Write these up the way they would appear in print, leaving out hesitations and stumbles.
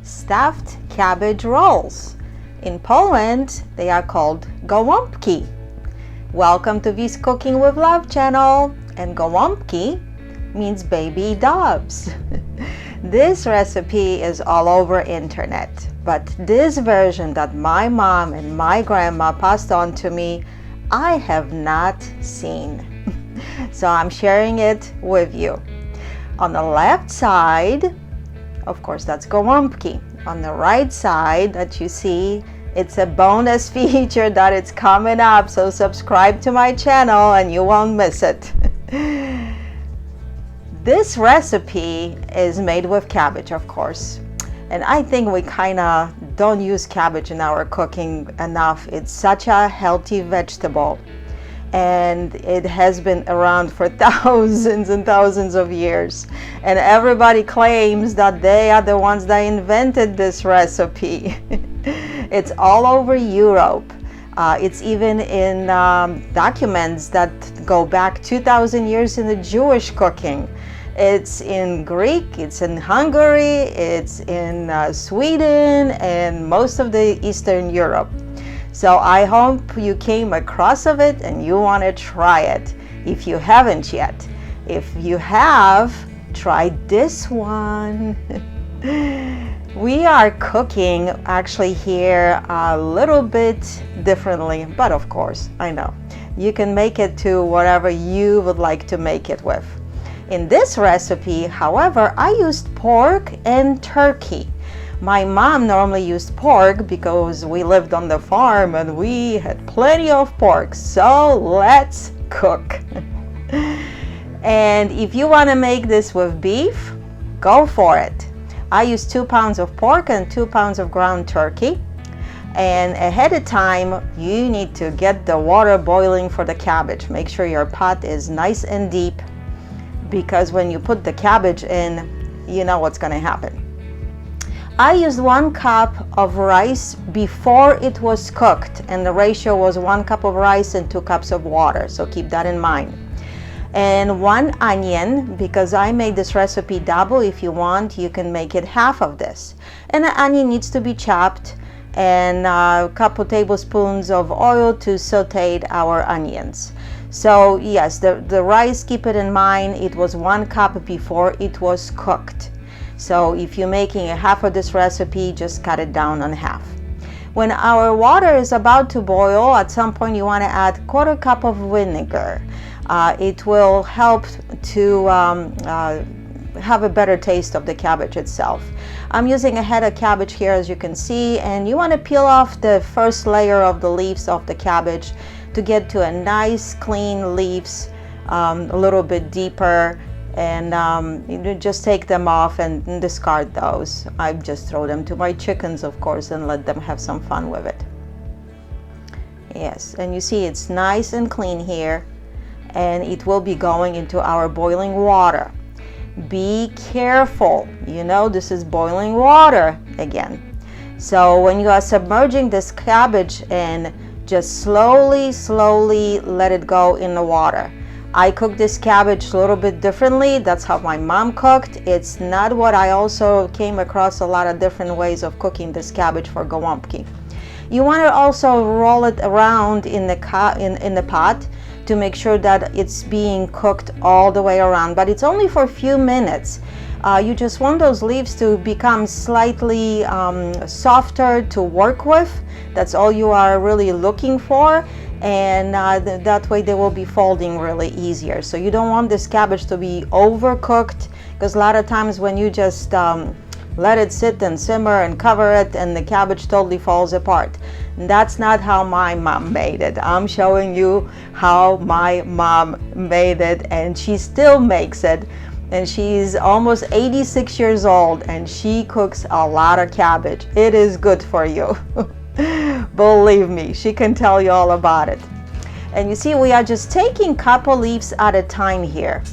stuffed cabbage rolls. In Poland, they are called gołąbki. Welcome to this Cooking with Love channel, and gołąbki means baby doves. This recipe is all over internet, but this version that my mom and my grandma passed on to me, I have not seen. So I'm sharing it with you. On the left side, of course, that's gołąbki. On the right side that you see, it's a bonus feature that it's coming up, so subscribe to my channel and you won't miss it. This recipe is made with cabbage, of course, and I think we kind of don't use cabbage in our cooking enough. It's such a healthy vegetable, and it has been around for thousands and thousands of years, and everybody claims that they are the ones that invented this recipe. It's all over Europe. It's even in documents that go back 2,000 years in the Jewish cooking. It's in Greek, it's in Hungary, it's in Sweden, and most of the Eastern Europe. So I hope you came across of it and you want to try it if you haven't yet. If you have, try this one. We are cooking actually here a little bit differently, but of course, I know you can make it to whatever you would like to make it with. In this recipe, however, I used pork and turkey. My mom normally used pork because we lived on the farm and we had plenty of pork, so let's cook. And if you want to make this with beef, go for it. I use 2 pounds of pork and 2 pounds of ground turkey. And ahead of time, you need to get the water boiling for the cabbage. Make sure your pot is nice and deep, because when you put the cabbage in, you know what's going to happen. I used 1 cup of rice before it was cooked, and the ratio was 1 cup of rice and 2 cups of water, so keep that in mind. And 1 onion, because I made this recipe double. If you want, you can make it half of this. And the onion needs to be chopped, and a couple tablespoons of oil to saute our onions. So yes, the rice, keep it in mind, it was 1 cup before it was cooked. So if you're making a half of this recipe, just cut it down on half. When our water is about to boil, at some point you want to add 1/4 cup of vinegar. It will help to have a better taste of the cabbage itself. I'm using a head of cabbage here, as you can see, and you want to peel off the first layer of the leaves of the cabbage to get to a nice clean leaves, a little bit deeper, and you just take them off and discard those. I just throw them to my chickens, of course, and let them have some fun with it. Yes, and you see it's nice and clean here, and it will be going into our boiling water. Be careful, you know this is boiling water again. So when you are submerging this cabbage in, just slowly let it go in the water. I cook this cabbage a little bit differently. That's how my mom cooked. It's not what I also came across a lot of different ways of cooking this cabbage for gołąbki. You want to also roll it around in the pot to make sure that it's being cooked all the way around, but it's only for a few minutes. You just want those leaves to become slightly softer to work with. That's all you are really looking for, and that way they will be folding really easier. So you don't want this cabbage to be overcooked, because a lot of times when you just let it sit and simmer and cover it, and the cabbage totally falls apart. That's not how my mom made it. I'm showing you how my mom made it, and she still makes it. And she's almost 86 years old, and she cooks a lot of cabbage. It is good for you. Believe me, she can tell you all about it. And you see, we are just taking couple leaves at a time here.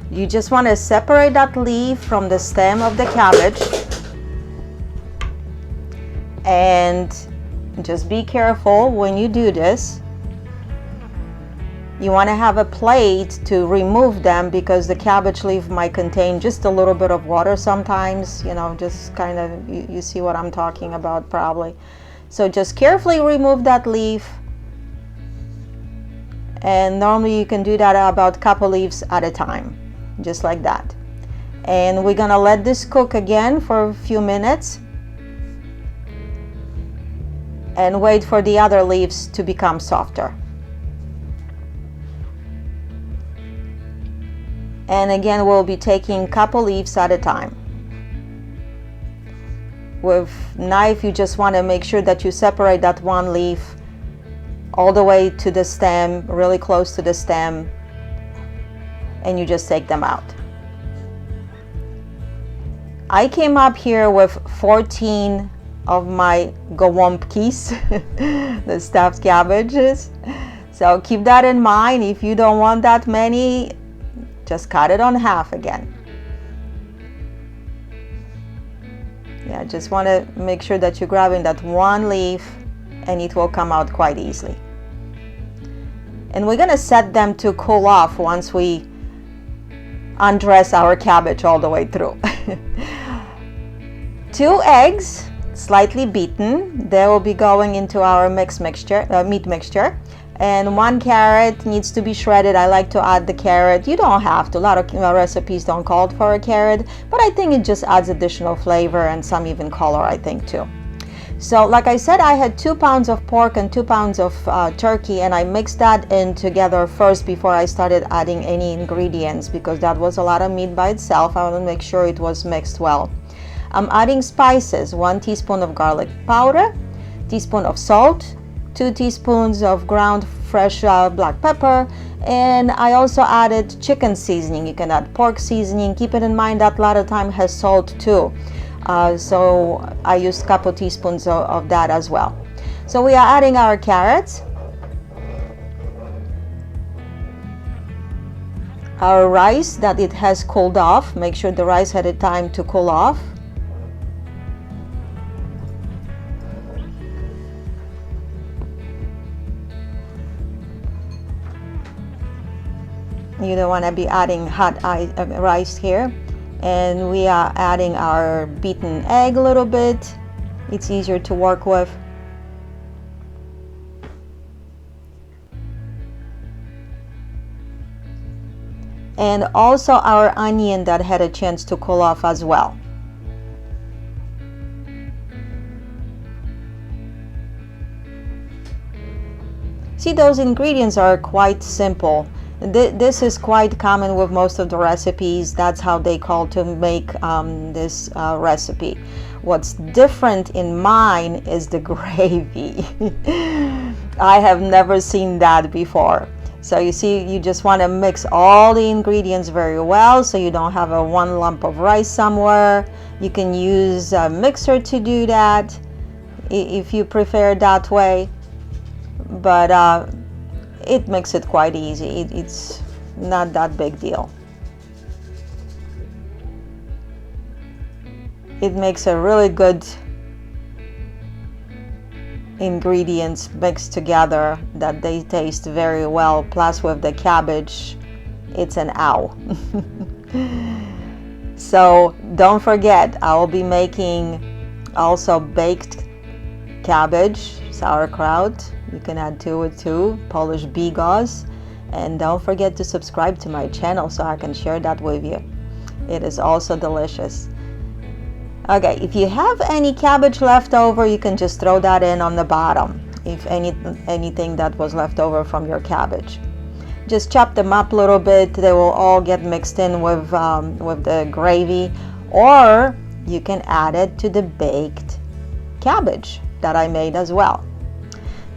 You just want to separate that leaf from the stem of the cabbage, and just be careful when you do this. You want to have a plate to remove them because the cabbage leaf might contain just a little bit of water sometimes, you know, just kind of, you see what I'm talking about probably. So just carefully remove that leaf. And normally you can do that about a couple leaves at a time, just like that. And we're gonna let this cook again for a few minutes and wait for the other leaves to become softer. And again, we'll be taking a couple leaves at a time. With knife, you just want to make sure that you separate that one leaf all the way to the stem, really close to the stem, and you just take them out. I came up here with 14 of my gołąbkis, the stuffed cabbages. So keep that in mind. If you don't want that many, just cut it on half again. Yeah, just want to make sure that you're grabbing that one leaf and it will come out quite easily. And we're going to set them to cool off once we undress our cabbage all the way through. 2 eggs, slightly beaten. They will be going into our meat mixture. And 1 carrot needs to be shredded. I like to add the carrot. You don't have to. A lot of recipes don't call for a carrot, but I think it just adds additional flavor and some even color, I think, too. So like I said, I had 2 pounds of pork and 2 pounds of turkey, and I mixed that in together first before I started adding any ingredients, because that was a lot of meat by itself. I want to make sure it was mixed well. I'm adding spices: 1 teaspoon of garlic powder, teaspoon of salt, 2 teaspoons of ground fresh black pepper, and I also added chicken seasoning. You can add pork seasoning. Keep it in mind that a lot of time has salt too. So I used a couple teaspoons of that as well. So we are adding our carrots, our rice that it has cooled off. Make sure the rice had a time to cool off. You don't want to be adding hot rice here. And we are adding our beaten egg a little bit. It's easier to work with. And also our onion that had a chance to cool off as well. See, those ingredients are quite simple. This is quite common with most of the recipes. That's how they call to make this recipe. What's different in mine is the gravy. I have never seen that before. So you see, you just want to mix all the ingredients very well so you don't have one lump of rice somewhere. You can use a mixer to do that if you prefer that way. But it makes it quite easy. It's not that big deal. It makes a really good ingredients mixed together that they taste very well. Plus with the cabbage, it's an ow. So don't forget, I will be making also baked cabbage, sauerkraut. You can add to it too, Polish bigos. And don't forget to subscribe to my channel so I can share that with you. It is also delicious. Okay, if you have any cabbage left over, you can just throw that in on the bottom. If anything that was left over from your cabbage. Just chop them up a little bit. They will all get mixed in with the gravy. Or you can add it to the baked cabbage that I made as well.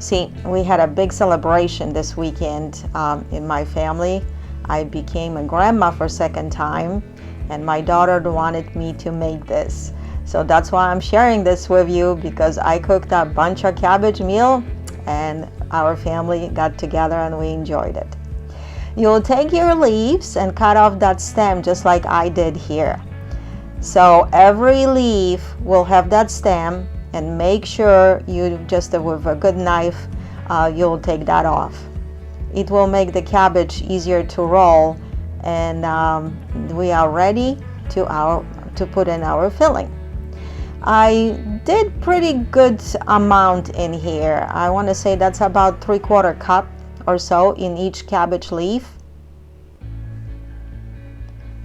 See, we had a big celebration this weekend in my family. I became a grandma for a second time, and my daughter wanted me to make this. So that's why I'm sharing this with you, because I cooked a bunch of cabbage meal and our family got together and we enjoyed it. You'll take your leaves and cut off that stem just like I did here. So every leaf will have that stem, and make sure you just with a good knife you'll take that off. it will make the cabbage easier to roll, and we are ready to put in our filling. I did pretty good amount in here. I want to say that's about 3/4 cup or so in each cabbage leaf.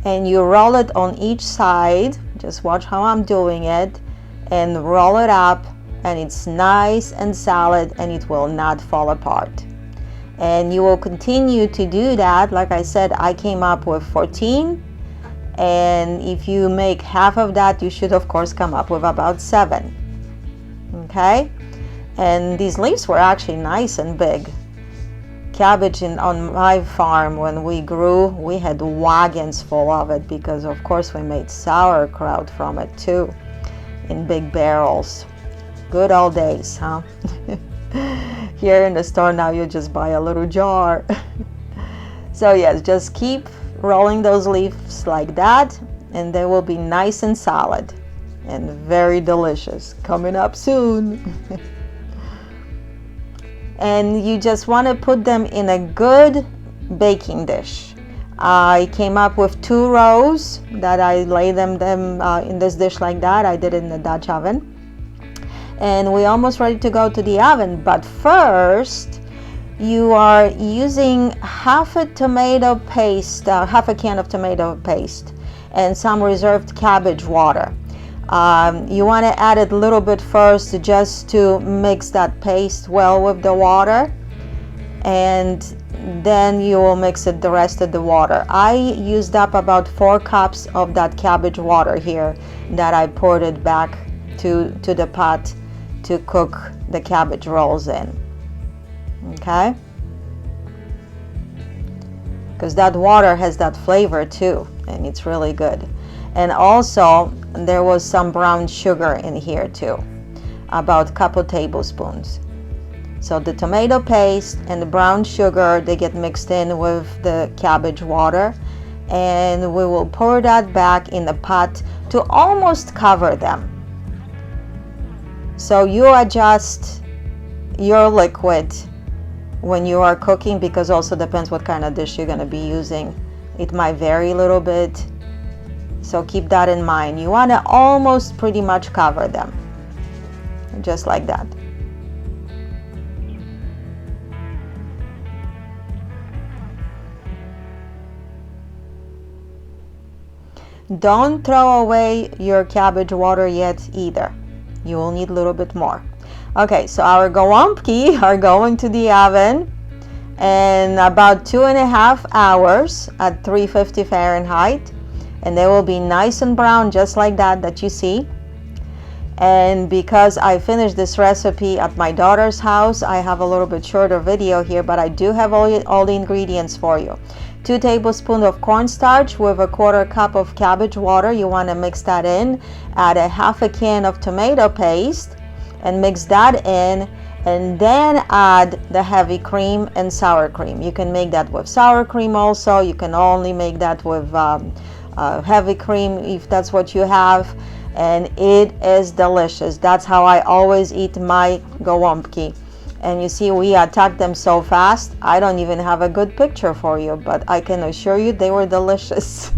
And you roll it on each side. Just watch how I'm doing it, and roll it up, and it's nice and solid, and it will not fall apart. And you will continue to do that. Like I said, I came up with 14, and if you make half of that, you should of course come up with about 7. Okay, and these leaves were actually nice and big. Cabbage on my farm, when we grew, we had wagons full of it, because of course we made sauerkraut from it too, in big barrels. Good old days, huh? Here in the store now you just buy a little jar. So yes, just keep rolling those leaves like that, and they will be nice and solid and very delicious. Coming up soon. And you just want to put them in a good baking dish. I came up with 2 rows that I lay them in this dish like that. I did it in the Dutch oven. And we're almost ready to go to the oven. But first, you are using half a tomato paste, half a can of tomato paste, and some reserved cabbage water. You want to add it a little bit first, just to mix that paste well with the water, and then you will mix it the rest of the water. I used up about 4 cups of that cabbage water here that I poured it back to the pot to cook the cabbage rolls in. Okay, because that water has that flavor too, and it's really good. And also there was some brown sugar in here too, about a couple tablespoons. So the tomato paste and the brown sugar, they get mixed in with the cabbage water, and we will pour that back in the pot to almost cover them. So you adjust your liquid when you are cooking, because also depends what kind of dish you're going to be using. It might vary a little bit. So keep that in mind. You want to almost pretty much cover them, just like that. Don't throw away your cabbage water yet either. You will need a little bit more. Okay, so our gołąbki are going to the oven in about 2.5 hours at 350 Fahrenheit. And they will be nice and brown, just like that you see. And because I finished this recipe at my daughter's house, I have a little bit shorter video here, but I do have all the ingredients for you. 2 tablespoons of cornstarch with a 1/4 cup of cabbage water. You want to mix that in. Add a half a can of tomato paste and mix that in, and then add the heavy cream and sour cream. You can make that with sour cream also. You can only make that with heavy cream if that's what you have, and it is delicious. That's how I always eat my gołąbki. And you see, we attacked them so fast, I don't even have a good picture for you, but I can assure you they were delicious.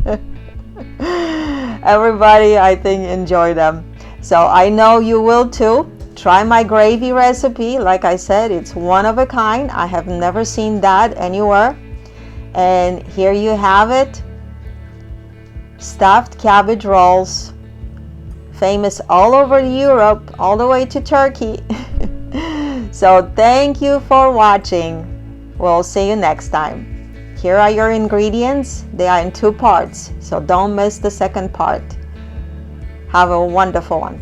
Everybody, I think, enjoyed them. So I know you will too. Try my gravy recipe. Like I said, it's one of a kind. I have never seen that anywhere. And here you have it. Stuffed cabbage rolls, famous all over Europe, all the way to Turkey. So thank you for watching. We'll see you next time. Here are your ingredients. They are in 2 parts, so don't miss the second part. Have a wonderful one.